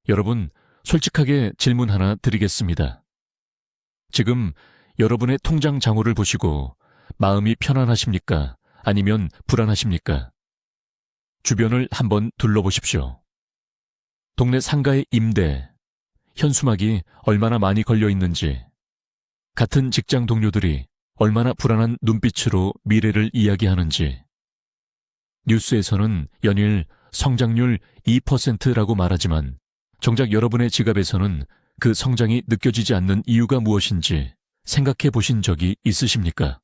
여러분, 솔직하게 질문 하나 드리겠습니다. 지금 여러분의 통장 잔고를 보시고 마음이 편안하십니까? 아니면 불안하십니까? 주변을 한번 둘러보십시오. 동네 상가의 임대, 현수막이 얼마나 많이 걸려 있는지, 같은 직장 동료들이 얼마나 불안한 눈빛으로 미래를 이야기하는지, 뉴스에서는 연일 성장률 2%라고 말하지만 정작 여러분의 지갑에서는 그 성장이 느껴지지 않는 이유가 무엇인지 생각해 보신 적이 있으십니까?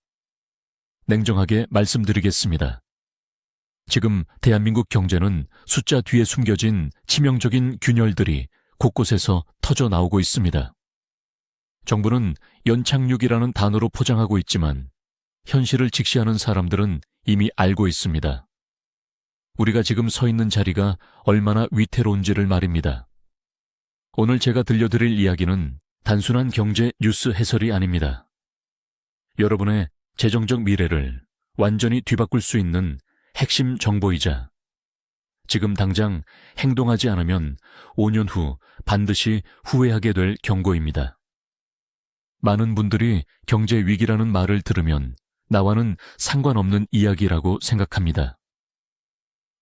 냉정하게 말씀드리겠습니다. 지금 대한민국 경제는 숫자 뒤에 숨겨진 치명적인 균열들이 곳곳에서 터져 나오고 있습니다. 정부는 연착륙이라는 단어로 포장하고 있지만 현실을 직시하는 사람들은 이미 알고 있습니다. 우리가 지금 서 있는 자리가 얼마나 위태로운지를 말입니다. 오늘 제가 들려드릴 이야기는 단순한 경제 뉴스 해설이 아닙니다. 여러분의 재정적 미래를 완전히 뒤바꿀 수 있는 핵심 정보이자 지금 당장 행동하지 않으면 5년 후 반드시 후회하게 될 경고입니다. 많은 분들이 경제 위기라는 말을 들으면 나와는 상관없는 이야기라고 생각합니다.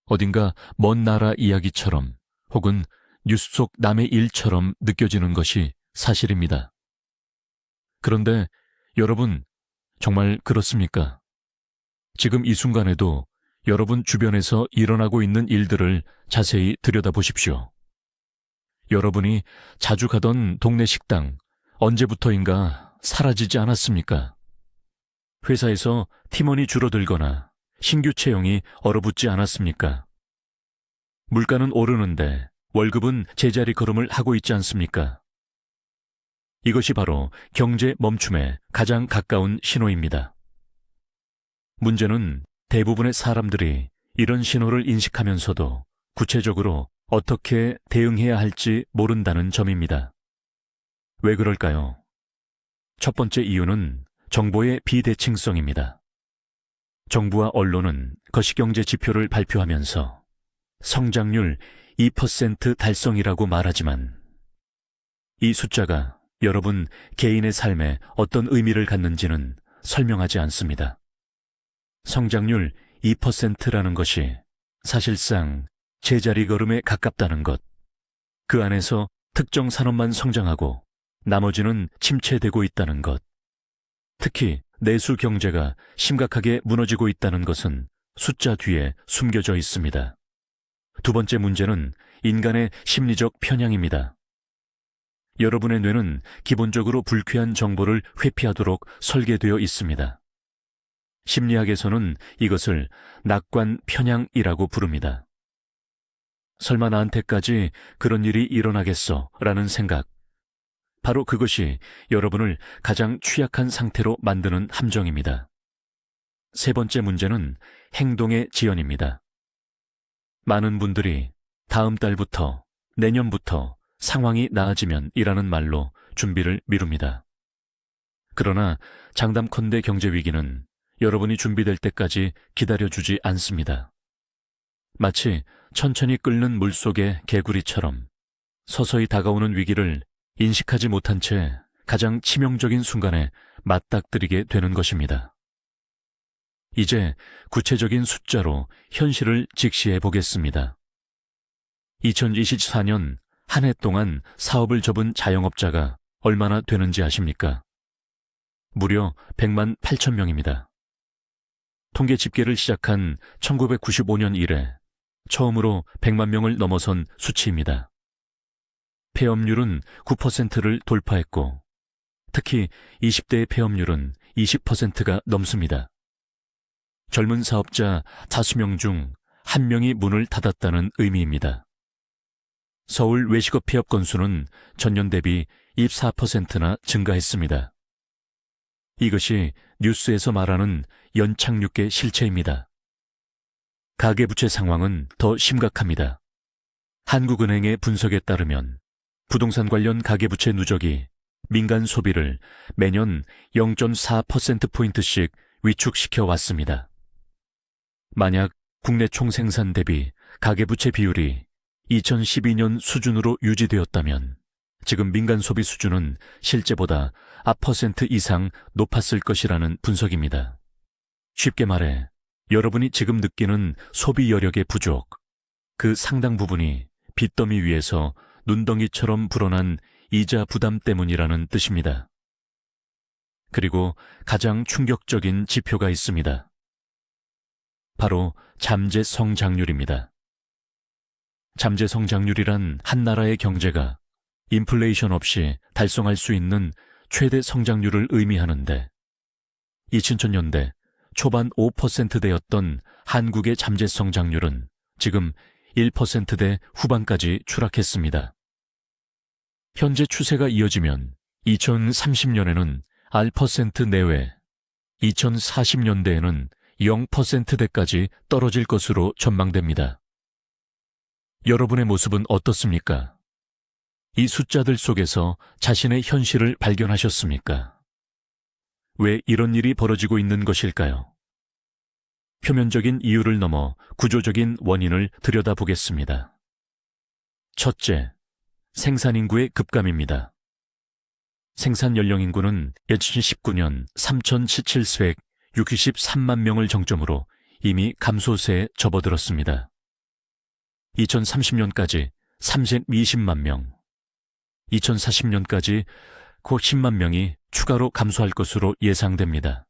어딘가 먼 나라 이야기처럼 혹은 뉴스 속 남의 일처럼 느껴지는 것이 사실입니다. 그런데 여러분, 정말 그렇습니까? 지금 이 순간에도 여러분 주변에서 일어나고 있는 일들을 자세히 들여다보십시오. 여러분이 자주 가던 동네 식당, 언제부터인가 사라지지 않았습니까? 회사에서 팀원이 줄어들거나 신규 채용이 얼어붙지 않았습니까? 물가는 오르는데 월급은 제자리 걸음을 하고 있지 않습니까? 이것이 바로 경제 멈춤에 가장 가까운 신호입니다. 문제는 대부분의 사람들이 이런 신호를 인식하면서도 구체적으로 어떻게 대응해야 할지 모른다는 점입니다. 왜 그럴까요? 첫 번째 이유는 정보의 비대칭성입니다. 정부와 언론은 거시경제 지표를 발표하면서 성장률 2% 달성이라고 말하지만 이 숫자가 여러분 개인의 삶에 어떤 의미를 갖는지는 설명하지 않습니다. 성장률 2%라는 것이 사실상 제자리 걸음에 가깝다는 것, 그 안에서 특정 산업만 성장하고 나머지는 침체되고 있다는 것, 특히 내수 경제가 심각하게 무너지고 있다는 것은 숫자 뒤에 숨겨져 있습니다. 두 번째 문제는 인간의 심리적 편향입니다. 여러분의 뇌는 기본적으로 불쾌한 정보를 회피하도록 설계되어 있습니다. 심리학에서는 이것을 낙관 편향이라고 부릅니다. 설마 나한테까지 그런 일이 일어나겠어? 라는 생각. 바로 그것이 여러분을 가장 취약한 상태로 만드는 함정입니다. 세 번째 문제는 행동의 지연입니다. 많은 분들이 다음 달부터, 내년부터 상황이 나아지면 이라는 말로 준비를 미룹니다. 그러나 장담컨대 경제 위기는 여러분이 준비될 때까지 기다려주지 않습니다. 마치 천천히 끓는 물속의 개구리처럼 서서히 다가오는 위기를 인식하지 못한 채 가장 치명적인 순간에 맞닥뜨리게 되는 것입니다. 이제 구체적인 숫자로 현실을 직시해 보겠습니다. 2024년 한 해 동안 사업을 접은 자영업자가 얼마나 되는지 아십니까? 무려 100만 8천 명입니다. 통계 집계를 시작한 1995년 이래 처음으로 100만 명을 넘어선 수치입니다. 폐업률은 9%를 돌파했고 특히 20대의 폐업률은 20%가 넘습니다. 젊은 사업자 5명 중 1명이 문을 닫았다는 의미입니다. 서울 외식업 폐업 건수는 전년 대비 24%나 증가했습니다. 이것이 뉴스에서 말하는 연착륙의 실체입니다. 가계부채 상황은 더 심각합니다. 한국은행의 분석에 따르면 부동산 관련 가계부채 누적이 민간 소비를 매년 0.4%포인트씩 위축시켜 왔습니다. 만약 국내 총생산 대비 가계부채 비율이 2012년 수준으로 유지되었다면 지금 민간 소비 수준은 실제보다 4% 이상 높았을 것이라는 분석입니다. 쉽게 말해 여러분이 지금 느끼는 소비 여력의 부족, 그 상당 부분이 빚더미 위에서 눈덩이처럼 불어난 이자 부담 때문이라는 뜻입니다. 그리고 가장 충격적인 지표가 있습니다. 바로 잠재 성장률입니다. 잠재 성장률이란 한 나라의 경제가 인플레이션 없이 달성할 수 있는 최대 성장률을 의미하는데 2000년대 초반 5%대였던 한국의 잠재 성장률은 지금 1%대 후반까지 추락했습니다. 현재 추세가 이어지면 2030년에는 R% 내외, 2040년대에는 0%대까지 떨어질 것으로 전망됩니다. 여러분의 모습은 어떻습니까? 이 숫자들 속에서 자신의 현실을 발견하셨습니까? 왜 이런 일이 벌어지고 있는 것일까요? 표면적인 이유를 넘어 구조적인 원인을 들여다보겠습니다. 첫째, 생산인구의 급감입니다. 생산 연령 인구는 2019년 3,763만 명을 정점으로 이미 감소세에 접어들었습니다. 2030년까지 320만 명, 2040년까지 곧 10만 명이 추가로 감소할 것으로 예상됩니다.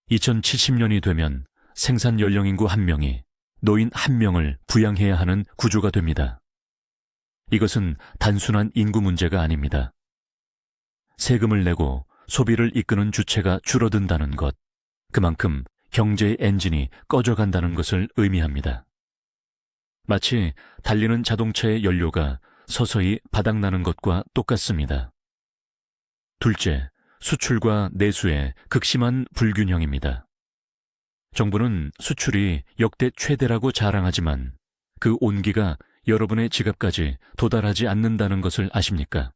2070년이 되면 생산 연령 인구 1명이 노인 1명을 부양해야 하는 구조가 됩니다. 이것은 단순한 인구 문제가 아닙니다. 세금을 내고 소비를 이끄는 주체가 줄어든다는 것, 그만큼 경제의 엔진이 꺼져간다는 것을 의미합니다. 마치 달리는 자동차의 연료가 서서히 바닥나는 것과 똑같습니다. 둘째, 수출과 내수의 극심한 불균형입니다. 정부는 수출이 역대 최대라고 자랑하지만 그 온기가 여러분의 지갑까지 도달하지 않는다는 것을 아십니까?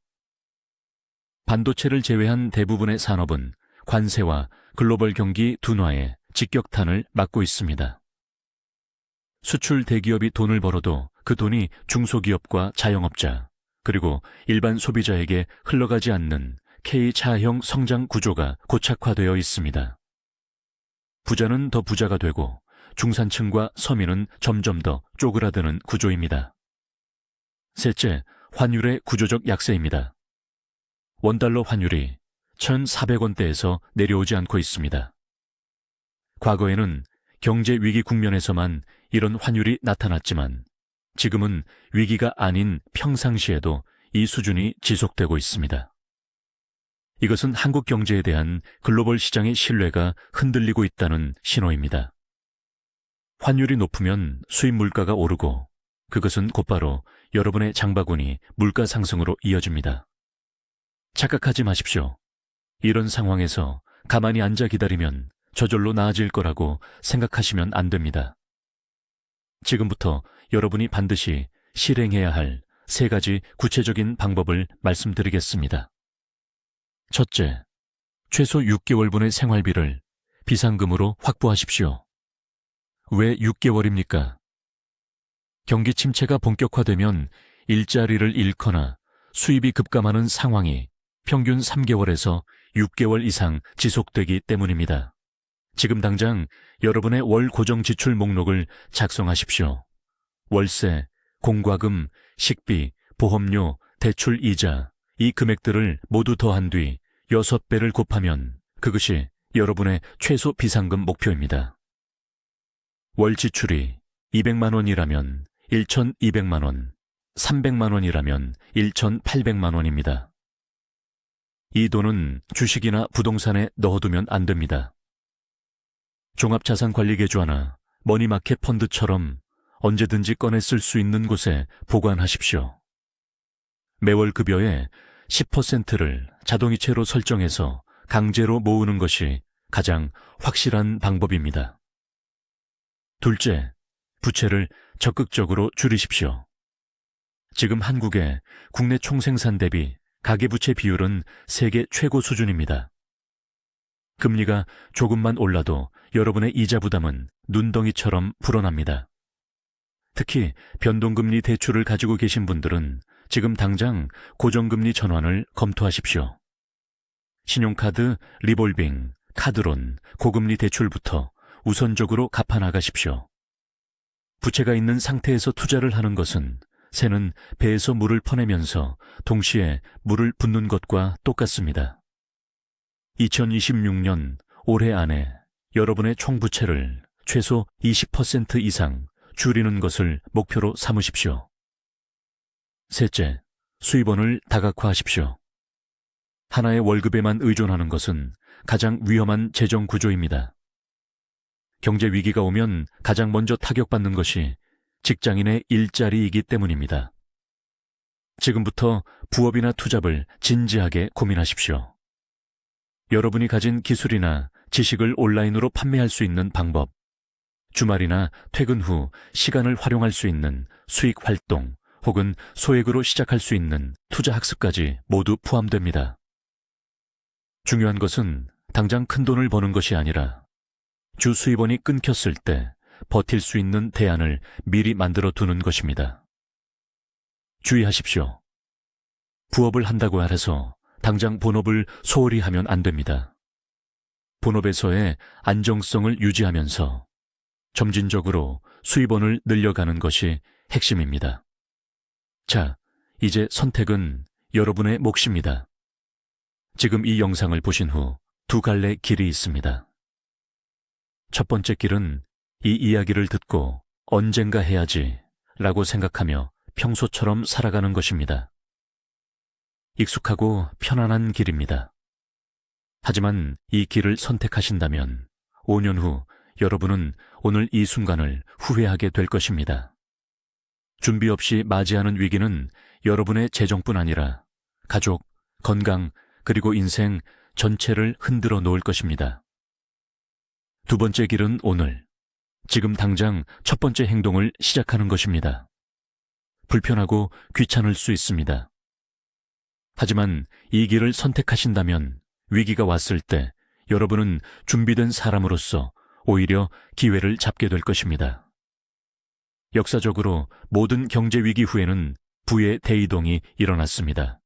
반도체를 제외한 대부분의 산업은 관세와 글로벌 경기 둔화에 직격탄을 맞고 있습니다. 수출 대기업이 돈을 벌어도 그 돈이 중소기업과 자영업자, 그리고 일반 소비자에게 흘러가지 않는 K차형 성장 구조가 고착화되어 있습니다. 부자는 더 부자가 되고 중산층과 서민은 점점 더 쪼그라드는 구조입니다. 셋째, 환율의 구조적 약세입니다. 원달러 환율이 1,400원대에서 내려오지 않고 있습니다. 과거에는 경제 위기 국면에서만 이런 환율이 나타났지만 지금은 위기가 아닌 평상시에도 이 수준이 지속되고 있습니다. 이것은 한국 경제에 대한 글로벌 시장의 신뢰가 흔들리고 있다는 신호입니다. 환율이 높으면 수입 물가가 오르고 그것은 곧바로 여러분의 장바구니 물가 상승으로 이어집니다. 착각하지 마십시오. 이런 상황에서 가만히 앉아 기다리면 저절로 나아질 거라고 생각하시면 안 됩니다. 지금부터 여러분이 반드시 실행해야 할 3가지 구체적인 방법을 말씀드리겠습니다. 첫째, 최소 6개월분의 생활비를 비상금으로 확보하십시오. 왜 6개월입니까? 경기 침체가 본격화되면 일자리를 잃거나 수입이 급감하는 상황이 평균 3개월에서 6개월 이상 지속되기 때문입니다. 지금 당장 여러분의 월 고정 지출 목록을 작성하십시오. 월세, 공과금, 식비, 보험료, 대출 이자, 이 금액들을 모두 더한 뒤 6배를 곱하면 그것이 여러분의 최소 비상금 목표입니다. 월 지출이 200만 원이라면 1,200만 원, 300만 원이라면 1,800만 원입니다. 이 돈은 주식이나 부동산에 넣어두면 안 됩니다. 종합자산관리계좌나 머니마켓 펀드처럼 언제든지 꺼내 쓸 수 있는 곳에 보관하십시오. 매월 급여의 10%를 자동이체로 설정해서 강제로 모으는 것이 가장 확실한 방법입니다. 둘째, 부채를 적극적으로 줄이십시오. 지금 한국의 국내 총생산 대비 가계부채 비율은 세계 최고 수준입니다. 금리가 조금만 올라도 여러분의 이자 부담은 눈덩이처럼 불어납니다. 특히 변동금리 대출을 가지고 계신 분들은 지금 당장 고정금리 전환을 검토하십시오. 신용카드, 리볼빙, 카드론, 고금리 대출부터 우선적으로 갚아나가십시오. 부채가 있는 상태에서 투자를 하는 것은 새는 배에서 물을 퍼내면서 동시에 물을 붓는 것과 똑같습니다. 2026년 올해 안에 여러분의 총부채를 최소 20% 이상 줄이는 것을 목표로 삼으십시오. 셋째, 수입원을 다각화하십시오. 하나의 월급에만 의존하는 것은 가장 위험한 재정 구조입니다. 경제 위기가 오면 가장 먼저 타격받는 것이 직장인의 일자리이기 때문입니다. 지금부터 부업이나 투잡을 진지하게 고민하십시오. 여러분이 가진 기술이나 지식을 온라인으로 판매할 수 있는 방법, 주말이나 퇴근 후 시간을 활용할 수 있는 수익 활동 혹은 소액으로 시작할 수 있는 투자 학습까지 모두 포함됩니다. 중요한 것은 당장 큰 돈을 버는 것이 아니라 주 수입원이 끊겼을 때 버틸 수 있는 대안을 미리 만들어 두는 것입니다. 주의하십시오. 부업을 한다고 해서 당장 본업을 소홀히 하면 안 됩니다. 본업에서의 안정성을 유지하면서 점진적으로 수입원을 늘려가는 것이 핵심입니다. 자, 이제 선택은 여러분의 몫입니다. 지금 이 영상을 보신 후 두 갈래 길이 있습니다. 첫 번째 길은 이 이야기를 듣고 언젠가 해야지 라고 생각하며 평소처럼 살아가는 것입니다. 익숙하고 편안한 길입니다. 하지만 이 길을 선택하신다면 5년 후 여러분은 오늘 이 순간을 후회하게 될 것입니다. 준비 없이 맞이하는 위기는 여러분의 재정뿐 아니라 가족, 건강, 그리고 인생 전체를 흔들어 놓을 것입니다. 두 번째 길은 오늘, 지금 당장 첫 번째 행동을 시작하는 것입니다. 불편하고 귀찮을 수 있습니다. 하지만 이 길을 선택하신다면 위기가 왔을 때 여러분은 준비된 사람으로서 오히려 기회를 잡게 될 것입니다. 역사적으로 모든 경제 위기 후에는 부의 대이동이 일어났습니다.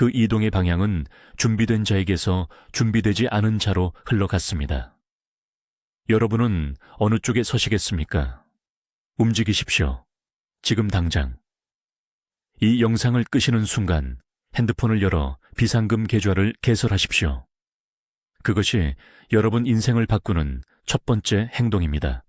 그 이동의 방향은 준비된 자에게서 준비되지 않은 자로 흘러갔습니다. 여러분은 어느 쪽에 서시겠습니까? 움직이십시오. 지금 당장. 이 영상을 끄시는 순간 핸드폰을 열어 비상금 계좌를 개설하십시오. 그것이 여러분 인생을 바꾸는 첫 번째 행동입니다.